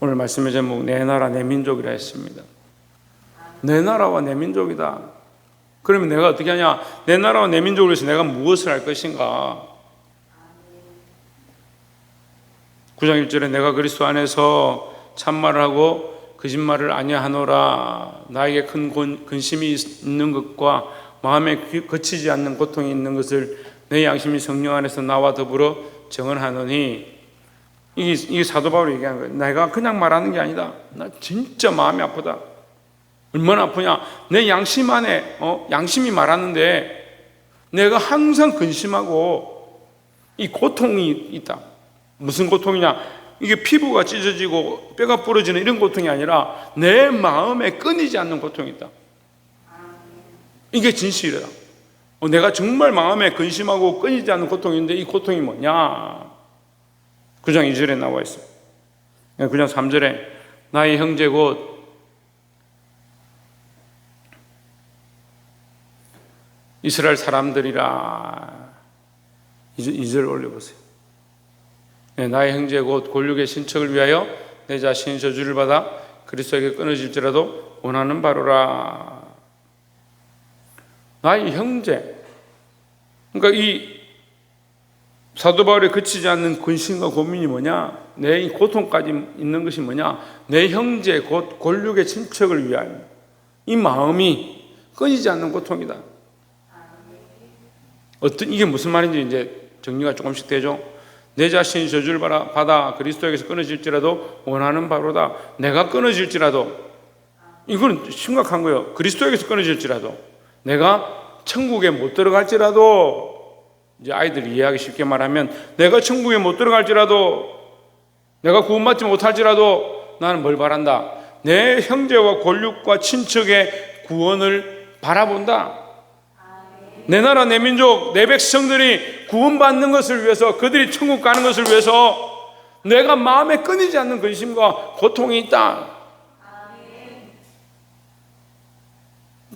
오늘 말씀의 제목 내 나라 내 민족이라 했습니다. 내 나라와 내 민족이다. 그러면 내가 어떻게 하냐? 내 나라와 내 민족을 위해서 내가 무엇을 할 것인가? 9장 1절에 내가 그리스도 안에서 참말을 하고 거짓말을 아니하노라. 나에게 큰 근심이 있는 것과 마음에 거치지 않는 고통이 있는 것을 내 양심이 성령 안에서 나와 더불어 증언하노니. 이게 사도 바울이 얘기하는 거예요. 내가 그냥 말하는 게 아니다. 나 진짜 마음이 아프다. 얼마나 아프냐? 내 양심 안에 양심이 말하는데 내가 항상 근심하고 이 고통이 있다. 무슨 고통이냐? 이게 피부가 찢어지고 뼈가 부러지는 이런 고통이 아니라 내 마음에 끊이지 않는 고통이 있다. 이게 진실이다. 내가 정말 마음에 근심하고 끊이지 않는 고통인데 이 고통이 뭐냐? 9장 2절에 나와 있어요. 9장 3절에 나의 형제 곧 이스라엘 사람들이라. 2절 올려보세요. 나의 형제 곧 골육의 신척을 위하여 내 자신이 저주를 받아 그리스도에게 끊어질지라도 원하는 바로라. 나의 형제. 그러니까 이 사도 바울에 그치지 않는 근심과 고민이 뭐냐? 내 이 고통까지 있는 것이 뭐냐? 내 형제 곧 골육의 친척을 위하여. 이 마음이 끊이지 않는 고통이다. 이게 무슨 말인지 이제 정리가 조금씩 되죠. 내 자신이 저주를 받아 그리스도에게서 끊어질지라도 원하는 바로다. 내가 끊어질지라도, 이건 심각한 거예요. 그리스도에게서 끊어질지라도, 내가 천국에 못 들어갈지라도, 이제 아이들이 이해하기 쉽게 말하면 내가 천국에 못 들어갈지라도, 내가 구원받지 못할지라도 나는 뭘 바란다? 내 형제와 골육과 친척의 구원을 바라본다. 내 나라 내 민족 내 백성들이 구원받는 것을 위해서, 그들이 천국 가는 것을 위해서 내가 마음에 끊이지 않는 근심과 고통이 있다.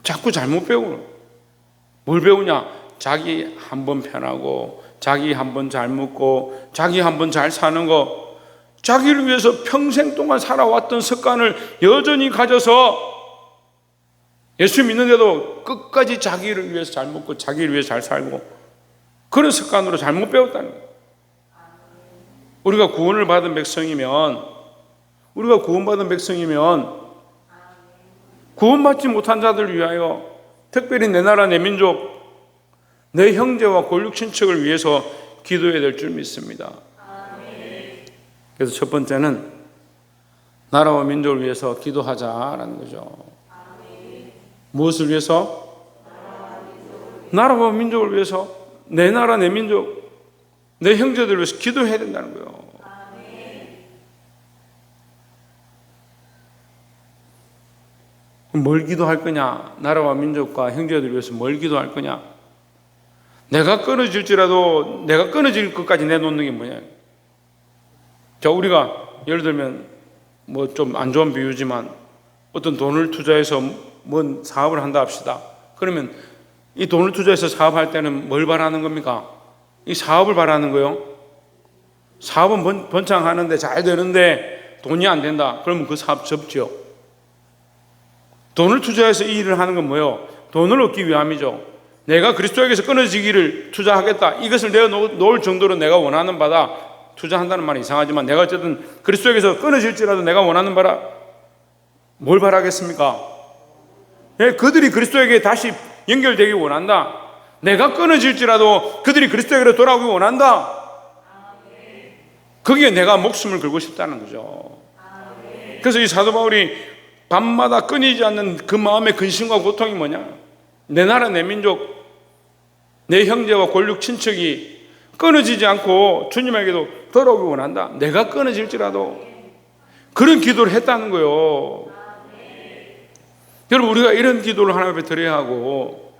자꾸 잘못 배우는. 뭘 배우냐? 자기 한 번 편하고, 자기 한 번 잘 먹고, 자기 한 번 잘 사는 거, 자기를 위해서 평생 동안 살아왔던 습관을 여전히 가져서 예수 믿는데도 끝까지 자기를 위해서 잘 먹고 자기를 위해서 잘 살고, 그런 습관으로 잘못 배웠다는 거예요. 우리가 구원받은 백성이면 구원받지 못한 자들을 위하여, 특별히 내 나라 내 민족 내 형제와 골육 친척을 위해서 기도해야 될 줄 믿습니다. 그래서 첫 번째는 나라와 민족을 위해서 기도하자라는 거죠. 무엇을 위해서? 나라와 민족을 위해서, 내 나라 내 민족 내 형제들을 위해서 기도해야 된다는 거예요. 뭘 기도할 거냐? 나라와 민족과 형제들을 위해서 뭘 기도할 거냐? 내가 끊어질지라도, 내가 끊어질 것까지 내놓는 게 뭐냐? 자, 우리가 예를 들면 뭐 좀 안 좋은 비유지만 어떤 돈을 투자해서 뭔 사업을 한다 합시다. 그러면 이 돈을 투자해서 사업할 때는 뭘 바라는 겁니까? 이 사업을 바라는 거예요. 사업은 번창하는데 잘 되는데 돈이 안 된다. 그러면 그 사업 접죠. 돈을 투자해서 이 일을 하는 건 뭐예요? 돈을 얻기 위함이죠. 내가 그리스도에게서 끊어지기를 투자하겠다. 이것을 내가 놓을 정도로 내가 원하는 바다. 투자한다는 말이 이상하지만 내가 어쨌든 그리스도에게서 끊어질지라도 내가 원하는 바라. 뭘 바라겠습니까? 그들이 그리스도에게 다시 연결되기 원한다. 내가 끊어질지라도 그들이 그리스도에게로 돌아오기 원한다. 거기에 내가 목숨을 걸고 싶다는 거죠. 그래서 이 사도 바울이 밤마다 끊이지 않는 그 마음의 근심과 고통이 뭐냐? 내 나라 내 민족 내 형제와 골육 친척이 끊어지지 않고 주님에게도 돌아오기 원한다. 내가 끊어질지라도. 그런 기도를 했다는 거예요. 여러분, 우리가 이런 기도를 하나님 앞에 드려야 하고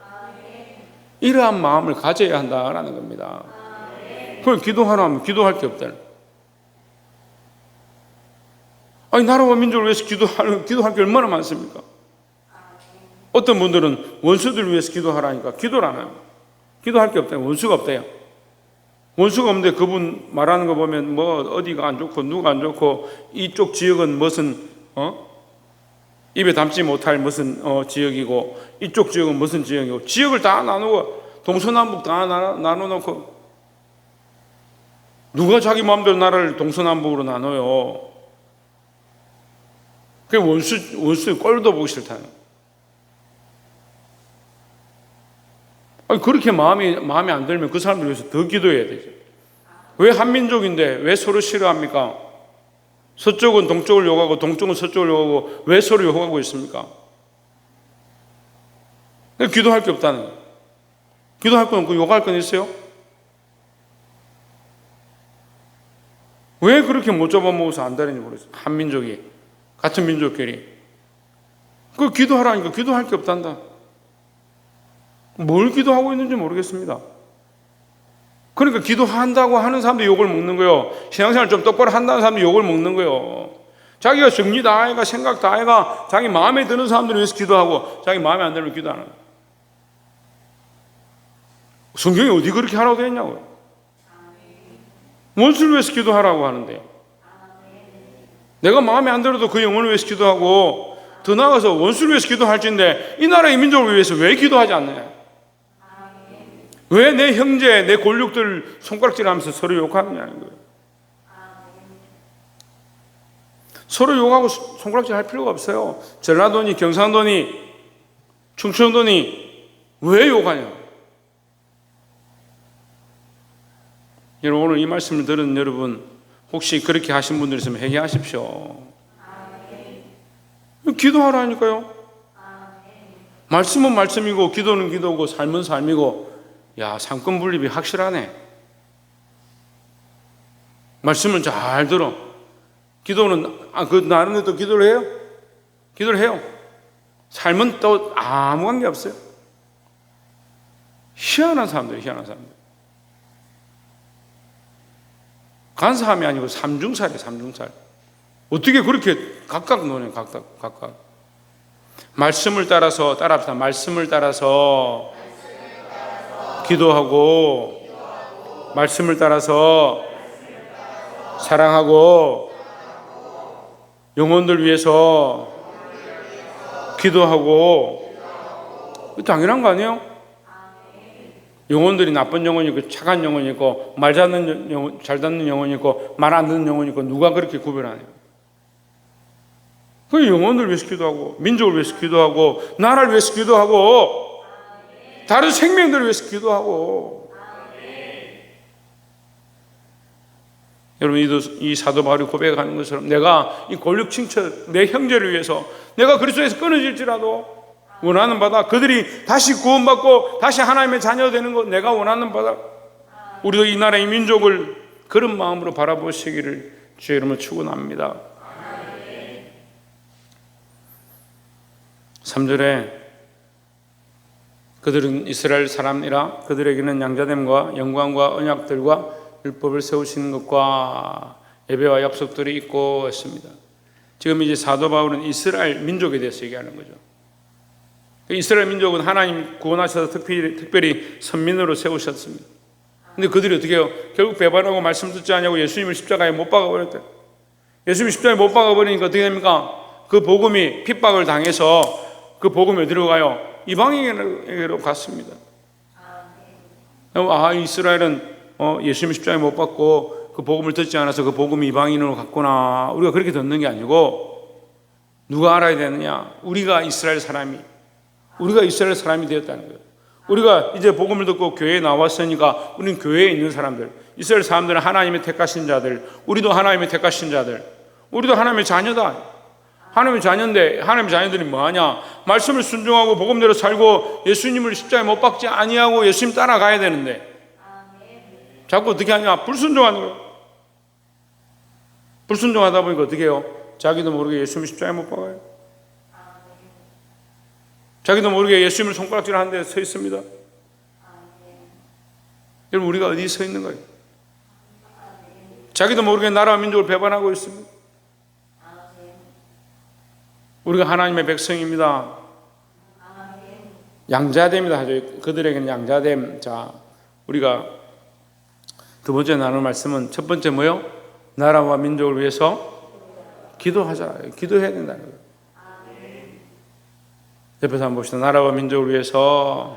이러한 마음을 가져야 한다라는 겁니다. 그걸 기도하라 하면 기도할 게 없다는. 아니, 나라와 민족을 위해서 기도할 게 얼마나 많습니까? 어떤 분들은 원수들을 위해서 기도하라니까 기도를 안 해요. 기도할 게 없대요. 원수가 없대요. 원수가 없는데 그분 말하는 거 보면 뭐 어디가 안 좋고 누가 안 좋고 이쪽 지역은 무슨 입에 담지 못할 무슨 지역이고 이쪽 지역은 무슨 지역이고 지역을 다 나누고 동서남북 다 나눠놓고 누가 자기 마음대로 나라를 동서남북으로 나눠요. 그게 원수의 꼴도 보기 싫다는. 아니 그렇게 마음에 안 들면 그 사람들 위해서 더 기도해야 되죠. 왜 한민족인데 왜 서로 싫어합니까? 서쪽은 동쪽을 욕하고 동쪽은 서쪽을 욕하고 왜 서로 욕하고 있습니까? 기도할 게 없다는 거예요. 기도할 건 없고 욕할 건 있어요? 왜 그렇게 못 잡아먹어서 안 되는지 모르겠어요. 한민족이 같은 민족끼리 그 기도하라니까 기도할 게 없단다. 뭘 기도하고 있는지 모르겠습니다. 그러니까 기도한다고 하는 사람도 욕을 먹는 거예요. 신앙생활 좀 똑바로 한다는 사람도 욕을 먹는 거예요. 자기가 정리 다 해가 생각 다 해가 자기 마음에 드는 사람들을 위해서 기도하고 자기 마음에 안 들면 기도 안 합니다. 성경이 어디 그렇게 하라고 되어 있냐고요. 원수를 위해서 기도하라고 하는데 내가 마음에 안 들어도 그 영혼을 위해서 기도하고 더 나아가서 원수를 위해서 기도할진데 이 나라의 민족을 위해서 왜 기도하지 않느냐. 왜 내 형제, 내 골육들 손가락질하면서 서로 욕하느냐는 거예요. 서로 욕하고 손가락질 할 필요가 없어요. 전라도니 경상도니 충청도니 왜 욕하냐. 여러분 오늘 이 말씀을 들은 여러분 혹시 그렇게 하신 분들 있으면 회개하십시오. 기도하라니까요. 말씀은 말씀이고 기도는 기도고 삶은 삶이고 야, 상권 분립이 확실하네. 말씀을 잘 들어. 기도는 그 나름대로 또 기도를 해요. 기도를 해요. 삶은 또 아무 관계 없어요. 희한한 사람들이에요. 희한한 사람들. 간사함이 아니고 삼중살이에요. 삼중살. 어떻게 그렇게 각각 노네. 각각. 말씀을 따라서 따라합시다. 말씀을 따라서 기도하고 말씀을 따라서 사랑하고 영혼들 위해서 기도하고 당연한 거 아니에요? 영혼들이 나쁜 영혼이 있고 착한 영혼이 있고 말 잘 듣는 영혼이 있고 말 안 듣는 영혼이 있고 누가 그렇게 구별하네요? 그 영혼들 위해서 기도하고 민족을 위해서 기도하고 나라를 위해서 기도하고 다른 생명들을 위해서 기도하고. 여러분 이 사도 바울이 고백하는 것처럼 내가 이 골육친척 내 형제를 위해서 내가 그리스도에서 끊어질지라도 원하는 바다 그들이 다시 구원받고 다시 하나님의 자녀 되는 것 내가 원하는 바다. 우리도 이 나라의 민족을 그런 마음으로 바라보시기를 주의 이름으로 축원합니다. 3절에 그들은 이스라엘 사람이라 그들에게는 양자됨과 영광과 언약들과 율법을 세우시는 것과 예배와 약속들이 있고 했습니다. 지금 이제 사도 바울은 이스라엘 민족에 대해서 얘기하는 거죠. 이스라엘 민족은 하나님 구원하셔서 특별히 선민으로 세우셨습니다. 근데 그들이 어떻게 해요? 결국 배반하고 말씀 듣지 않냐고 예수님을 십자가에 못 박아버렸대요. 예수님을 십자가에 못 박아버리니까 어떻게 됩니까? 그 복음이 핍박을 당해서 그 복음이 어디로 가요? 이방인에게로 갔습니다. 이스라엘은 예수님 십자가에 못 박고 그 복음을 듣지 않아서 그 복음이 이방인으로 갔구나. 우리가 그렇게 듣는 게 아니고 누가 알아야 되느냐? 우리가 이스라엘 사람이 되었다는 거예요. 우리가 이제 복음을 듣고 교회에 나왔으니까 우리는 교회에 있는 사람들, 이스라엘 사람들은 하나님의 택하신 자들, 우리도 하나님의 택하신 자들, 우리도 하나님의 자녀다. 하나님의 자녀인데 하나님의 자녀들이 뭐하냐? 말씀을 순종하고 복음대로 살고 예수님을 십자가에 못 박지 아니하고 예수님 따라가야 되는데 자꾸 어떻게 하냐? 불순종하는 거예요. 불순종하다 보니까 어떻게 해요? 자기도 모르게 예수님을 십자가에 못 박아요. 자기도 모르게 예수님을 손가락질 하는 데 서 있습니다. 여러분 우리가 어디에 서 있는 거예요? 자기도 모르게 나라와 민족을 배반하고 있습니다. 우리가 하나님의 백성입니다. 양자됨이다 하죠. 그들에게는 양자됨. 자, 우리가 두 번째 나눌 말씀은 첫 번째 뭐요? 나라와 민족을 위해서 기도하자. 기도해야 된다는 거예요. 옆에서 한번 봅시다. 나라와 민족을 위해서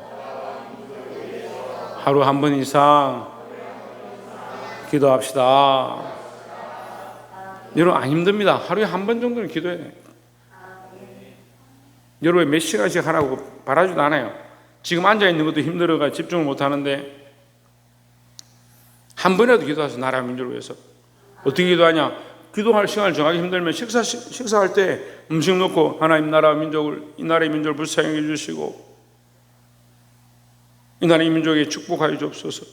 하루 한 번 이상 기도합시다. 여러분 안 힘듭니다. 하루에 한 번 정도는 기도해야 돼요. 여러분 몇 시간씩 하라고 바라지도 않아요. 지금 앉아있는 것도 힘들어가 집중을 못하는데 한 번이라도 기도하세요. 나라와 민족을 위해서. 어떻게 기도하냐? 기도할 시간을 정하기 힘들면 식사할 때 음식 놓고 하나님 나라와 민족을, 이 나라의 민족을 불쌍히 해주시고 이 나라의 민족에 축복하여 주옵소서.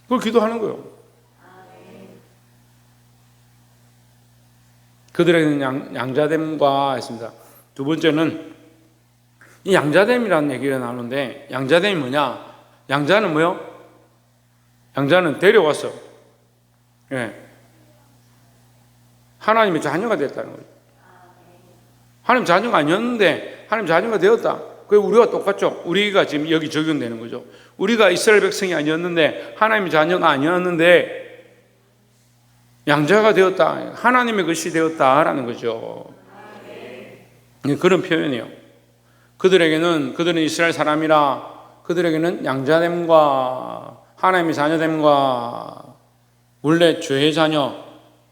그걸 기도하는 거예요. 그들에게는 양자됨과 했습니다. 두 번째는 이 양자됨이라는 얘기가 나오는데 양자됨이 뭐냐? 양자는 뭐요? 양자는 데려왔어. 예. 하나님의 자녀가 됐다는 거죠. 하나님 자녀가 아니었는데 하나님 자녀가 되었다. 그게 우리와 똑같죠. 우리가 지금 여기 적용되는 거죠. 우리가 이스라엘 백성이 아니었는데 하나님의 자녀가 아니었는데 양자가 되었다. 하나님의 것이 되었다라는 거죠. 그런 표현이에요. 그들은 이스라엘 사람이라 그들에게는 양자됨과 하나님의 자녀됨과 원래 죄의 자녀,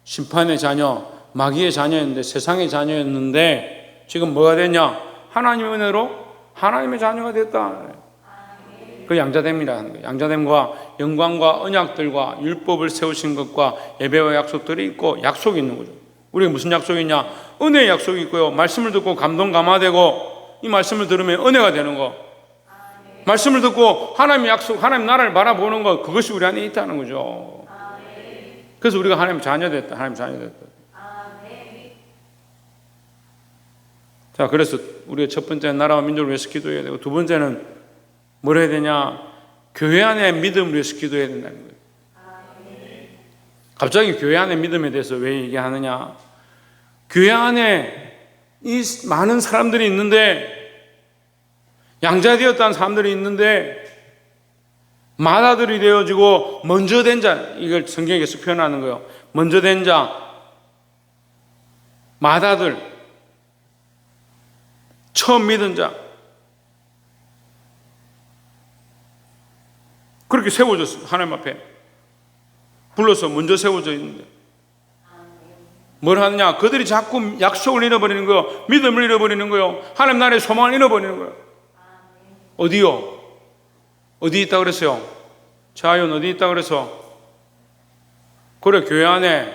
심판의 자녀, 마귀의 자녀였는데 세상의 자녀였는데 지금 뭐가 됐냐? 하나님의 은혜로 하나님의 자녀가 됐다. 그 양자됨이라 하는 거예요. 양자됨과 영광과 언약들과 율법을 세우신 것과 예배와 약속들이 있고 약속이 있는 거죠. 우리가 무슨 약속이 있냐? 은혜의 약속이 있고요. 말씀을 듣고 감동 감화되고 이 말씀을 들으면 은혜가 되는 거. 말씀을 듣고 하나님의 약속, 하나님 나라를 바라보는 것, 그것이 우리 안에 있다는 거죠. 그래서 우리가 하나님 자녀 됐다. 하나님 자녀 됐다. 자, 그래서 우리가 첫 번째는 나라와 민족을 위해서 기도해야 되고 두 번째는 뭘 해야 되냐? 교회 안에 믿음을 위해서 기도해야 된다는 거예요. 갑자기 교회 안에 믿음에 대해서 왜 얘기하느냐? 교회 안에 이 많은 사람들이 있는데 양자되었다는 사람들이 있는데 마다들이 되어지고 먼저 된 자, 이걸 성경에서 표현하는 거예요. 먼저 된 자, 마다들, 처음 믿은 자, 그렇게 세워졌어요. 하나님 앞에 불러서 먼저 세워져 있는데 뭘 하느냐? 그들이 자꾸 약속을 잃어버리는 거예요. 믿음을 잃어버리는 거예요. 하나님 나라의 소망을 잃어버리는 거예요. 어디요? 어디 있다 그랬어요? 자연 어디 있다 그래서? 그래, 교회 안에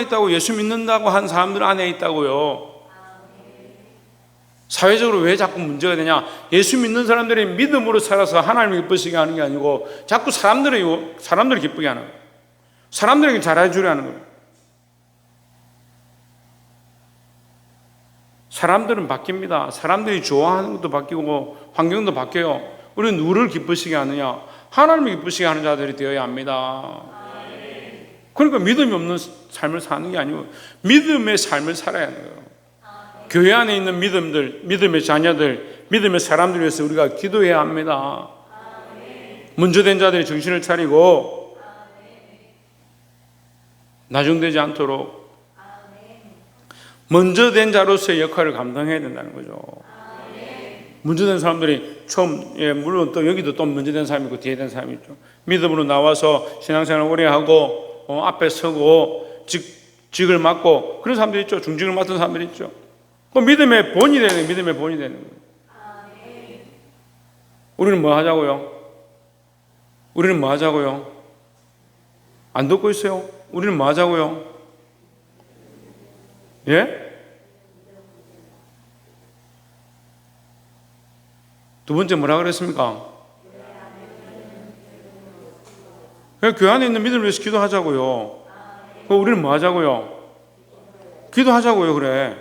있다고. 예수 믿는다고 한 사람들 안에 있다고요. 사회적으로 왜 자꾸 문제가 되냐? 예수 믿는 사람들이 믿음으로 살아서 하나님을 기쁘시게 하는 게 아니고 자꾸 사람들을 기쁘게 하는 거예요. 사람들에게 잘해주려는 거예요. 사람들은 바뀝니다. 사람들이 좋아하는 것도 바뀌고 환경도 바뀌어요. 우리는 누구를 기쁘시게 하느냐? 하나님을 기쁘시게 하는 자들이 되어야 합니다. 그러니까 믿음이 없는 삶을 사는 게 아니고 믿음의 삶을 살아야 하는 거예요. 교회 안에 있는 믿음의 자녀들, 믿음의 사람들 위해서 우리가 기도해야 합니다. 먼저 된 자들이 정신을 차리고 나중되지 않도록 먼저 된 자로서의 역할을 감당해야 된다는 거죠. 먼저 된 사람들이 처음, 물론 또 여기도 또 먼저 된 사람이 있고 뒤에 된 사람이 있죠. 믿음으로 나와서 신앙생활 오래 하고 앞에 서고 직을 맡고 그런 사람들이 있죠. 중직을 맡은 사람들이 있죠. 그 믿음의 본이 되는 거예요. 우리는 뭐 하자고요? 안 듣고 있어요? 우리는 뭐 하자고요? 예? 두 번째 뭐라 그랬습니까? 교회 안에 있는 믿음을 위해서 기도하자고요. 우리는 뭐 하자고요? 기도하자고요. 그래.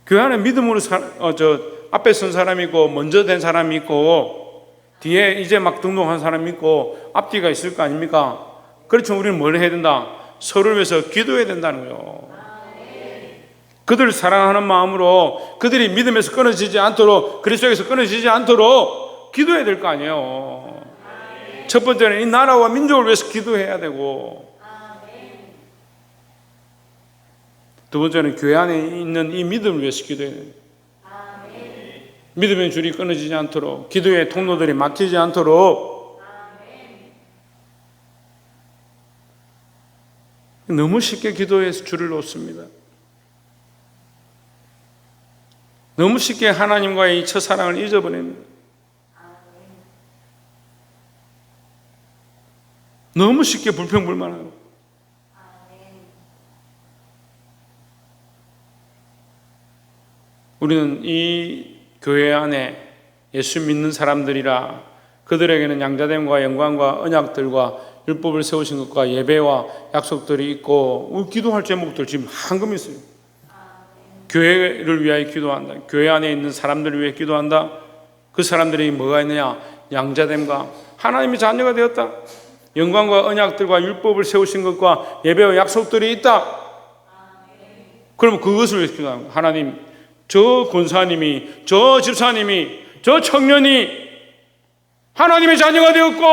교회 안에 믿음으로 앞에 선 사람이 있고 먼저 된 사람이 있고 뒤에 이제 막 등록한 사람이 있고 앞뒤가 있을 거 아닙니까? 그렇지만 우리는 뭘 해야 된다? 서로를 위해서 기도해야 된다는 거예요. 그들을 사랑하는 마음으로 그들이 믿음에서 끊어지지 않도록, 그리스도에서 끊어지지 않도록 기도해야 될 거 아니에요. 첫 번째는 이 나라와 민족을 위해서 기도해야 되고, 두 번째는 교회 안에 있는 이 믿음을 위해서 기도해야 돼요. 믿음의 줄이 끊어지지 않도록, 기도의 통로들이 막히지 않도록. 너무 쉽게 기도해서 줄을 놓습니다. 너무 쉽게 하나님과의 이 첫사랑을 잊어버립니다. 너무 쉽게 불평불만하고. 우리는 이 교회 안에 예수 믿는 사람들이라 그들에게는 양자됨과 영광과 언약들과 율법을 세우신 것과 예배와 약속들이 있고, 기도할 제목들 지금 한금 있어요. 교회를 위하여 기도한다. 교회 안에 있는 사람들을 위해 기도한다. 그 사람들이 뭐가 있느냐? 양자됨과 하나님의 자녀가 되었다. 영광과 언약들과 율법을 세우신 것과 예배와 약속들이 있다. 그러면 그것을 위해서 기도하는 거예요. 하나님, 저 권사님이, 저 집사님이, 저 청년이 하나님의 자녀가 되었고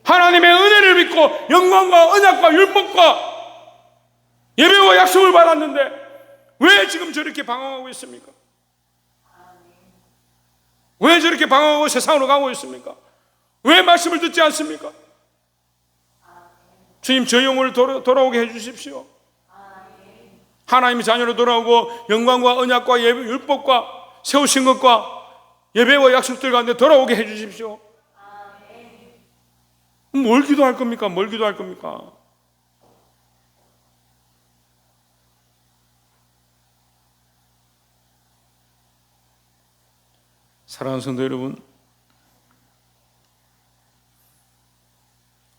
하나님의 은혜를 믿고 영광과 언약과 율법과 예배와 약속을 받았는데 왜 지금 저렇게 방황하고 있습니까? 왜 저렇게 방황하고 세상으로 가고 있습니까? 왜 말씀을 듣지 않습니까? 주님, 저 영혼을 돌아오게 해주십시오. 하나님의 자녀로 돌아오고 영광과 언약과 예배, 율법과 세우신 것과 예배와 약속들 가운데 돌아오게 해주십시오. 뭘 기도할 겁니까? 뭘 기도할 겁니까? 사랑하는 성도 여러분,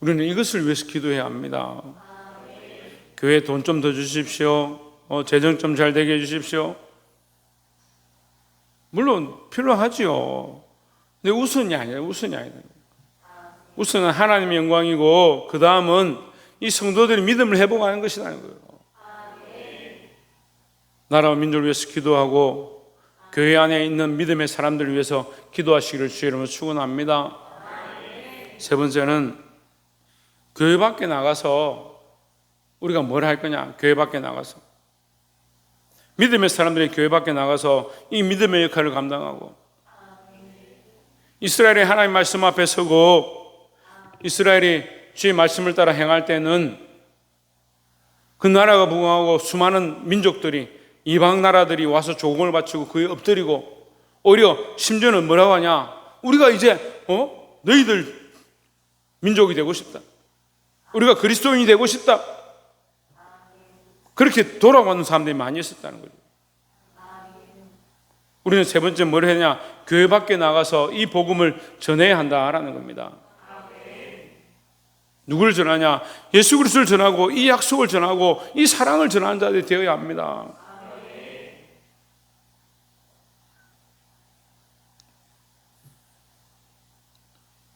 우리는 이것을 위해서 기도해야 합니다. 교회에 돈 좀 더 주십시오. 재정 좀 잘 되게 해주십시오. 물론 필요하지요. 근데 우선이 아니라 우선은 하나님의 영광이고, 그 다음은 이 성도들이 믿음을 회복하는 것이라는 거예요. 나라와 민족을 위해서 기도하고 교회 안에 있는 믿음의 사람들을 위해서 기도하시기를 주의 이름으로 축원합니다. 세 번째는 교회 밖에 나가서 우리가 뭘 할 거냐? 교회 밖에 나가서 믿음의 사람들이 교회 밖에 나가서 이 믿음의 역할을 감당하고, 이스라엘이 하나님 말씀 앞에 서고 이스라엘이 주의 말씀을 따라 행할 때는 그 나라가 부흥하고 수많은 민족들이, 이방 나라들이 와서 조공을 바치고 그에 엎드리고, 오히려 심지어는 뭐라고 하냐? 우리가 이제 너희들 민족이 되고 싶다. 우리가 그리스도인이 되고 싶다. 그렇게 돌아오는 사람들이 많이 있었다는 거죠. 우리는 세 번째 뭘 했냐? 교회 밖에 나가서 이 복음을 전해야 한다라는 겁니다. 누구를 전하냐? 예수 그리스도를 전하고 이 약속을 전하고 이 사랑을 전하는 자들이 되어야 합니다.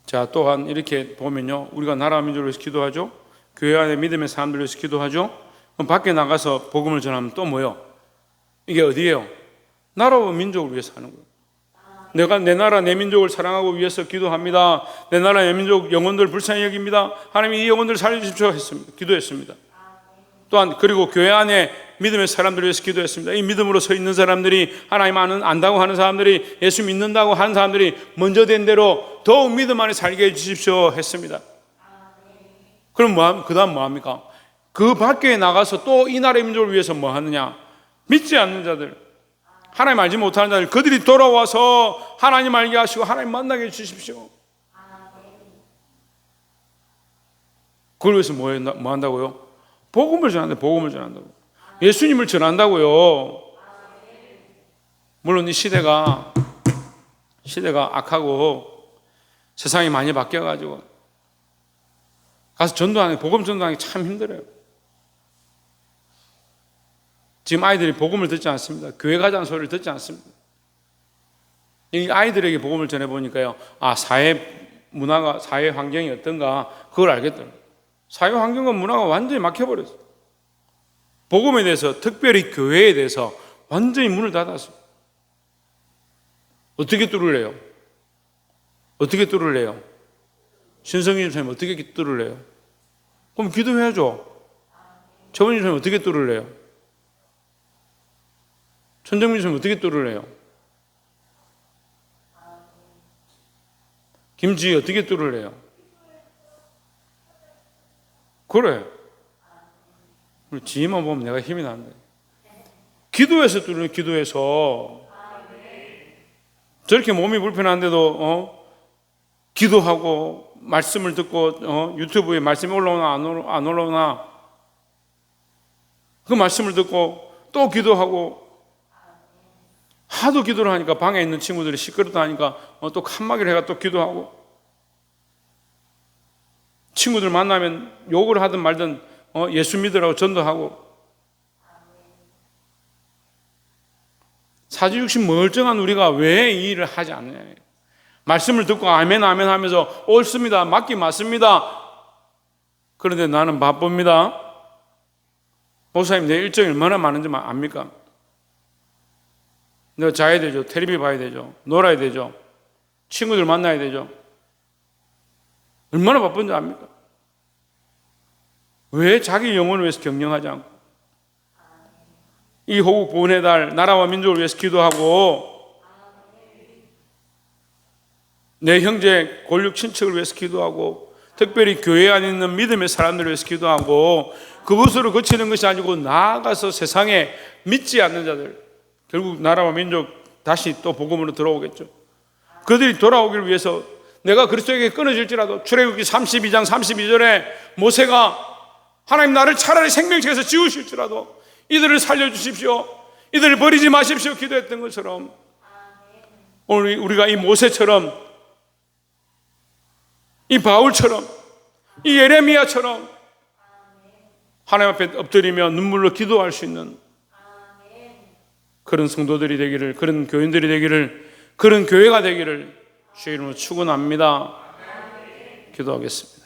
자, 또한 이렇게 보면요, 우리가 나라와 민족을 위해서 기도하죠. 교회 안에 믿음의 사람들을 위해서 기도하죠. 그럼 밖에 나가서 복음을 전하면 또 뭐요? 이게 어디예요? 나라와 민족을 위해서 하는 거예요. 내가 내 나라 내 민족을 사랑하고 위해서 기도합니다. 내 나라 내 민족 영혼들 불쌍히 여깁니다. 하나님이 이 영혼들을 살려주십시오 했습니다. 기도했습니다. 또한 그리고 교회 안에 믿음의 사람들을 위해서 기도했습니다. 이 믿음으로 서 있는 사람들이, 하나님 안다고 하는 사람들이, 예수 믿는다고 하는 사람들이 먼저 된 대로 더욱 믿음 안에 살게 해주십시오 했습니다. 그럼 그 다음 뭐 합니까? 그 밖에 나가서 또 이 나라의 민족을 위해서 뭐 하느냐? 믿지 않는 자들, 하나님 알지 못하는 자들, 그들이 돌아와서 하나님 알게 하시고 하나님 만나게 해주십시오. 그걸 위해서 뭐 한다고요? 복음을 전한다. 복음을 전한다고. 예수님을 전한다고요. 물론 이 시대가 악하고 세상이 많이 바뀌어가지고 가서 전도하는, 복음 전도하는 게 참 힘들어요. 지금 아이들이 복음을 듣지 않습니다. 교회 가자는 소리를 듣지 않습니다. 이 아이들에게 복음을 전해보니까요, 사회 문화가, 사회 환경이 어떤가 그걸 알겠더라고요. 사회 환경과 문화가 완전히 막혀버렸어요. 복음에 대해서, 특별히 교회에 대해서 완전히 문을 닫았어요. 어떻게 뚫을래요? 어떻게 뚫을래요? 신성진 선생님 어떻게 뚫을래요? 그럼 기도해야죠. 최원진 선생님 어떻게 뚫을래요? 천정민 선생님 어떻게 뚫을래요? 김지희 어떻게 뚫을래요? 그래. 지희만 보면 내가 힘이 나는데. 기도해서 뚫는, 기도해서. 저렇게 몸이 불편한데도 기도하고 말씀을 듣고 유튜브에 말씀이 올라오나 안 올라오나 그 말씀을 듣고 또 기도하고 하도 기도를 하니까 방에 있는 친구들이 시끄럽다 하니까 또 칸막이를 해가 또 기도하고 친구들 만나면 욕을 하든 말든 예수 믿으라고 전도하고 사지육신 멀쩡한 우리가 왜 이 일을 하지 않느냐. 말씀을 듣고 아멘 아멘 하면서 옳습니다, 맞긴 맞습니다. 그런데 나는 바쁩니다. 목사님 내 일정이 얼마나 많은지 압니까? 내가 자야 되죠, 텔레비 봐야 되죠, 놀아야 되죠, 친구들 만나야 되죠. 얼마나 바쁜지 압니까? 왜 자기 영혼을 위해서 경영하지 않고 이 호국 보훈의 달 나라와 민족을 위해서 기도하고 내 형제 골육 친척을 위해서 기도하고 특별히 교회 안에 있는 믿음의 사람들을 위해서 기도하고 그것으로 그치는 것이 아니고 나아가서 세상에 믿지 않는 자들, 결국 나라와 민족 다시 또 복음으로 들어오겠죠. 그들이 돌아오기를 위해서 내가 그리스도에게 끊어질지라도 출애굽기 32장 32절에 모세가 하나님 나를 차라리 생명책에서 지우실지라도 이들을 살려주십시오, 이들을 버리지 마십시오 기도했던 것처럼 오늘 우리가 이 모세처럼 이 바울처럼 이 예레미야처럼 하나님 앞에 엎드리며 눈물로 기도할 수 있는 그런 성도들이 되기를, 그런 교인들이 되기를, 그런 교회가 되기를 주의 이름으로 축원합니다. 기도하겠습니다.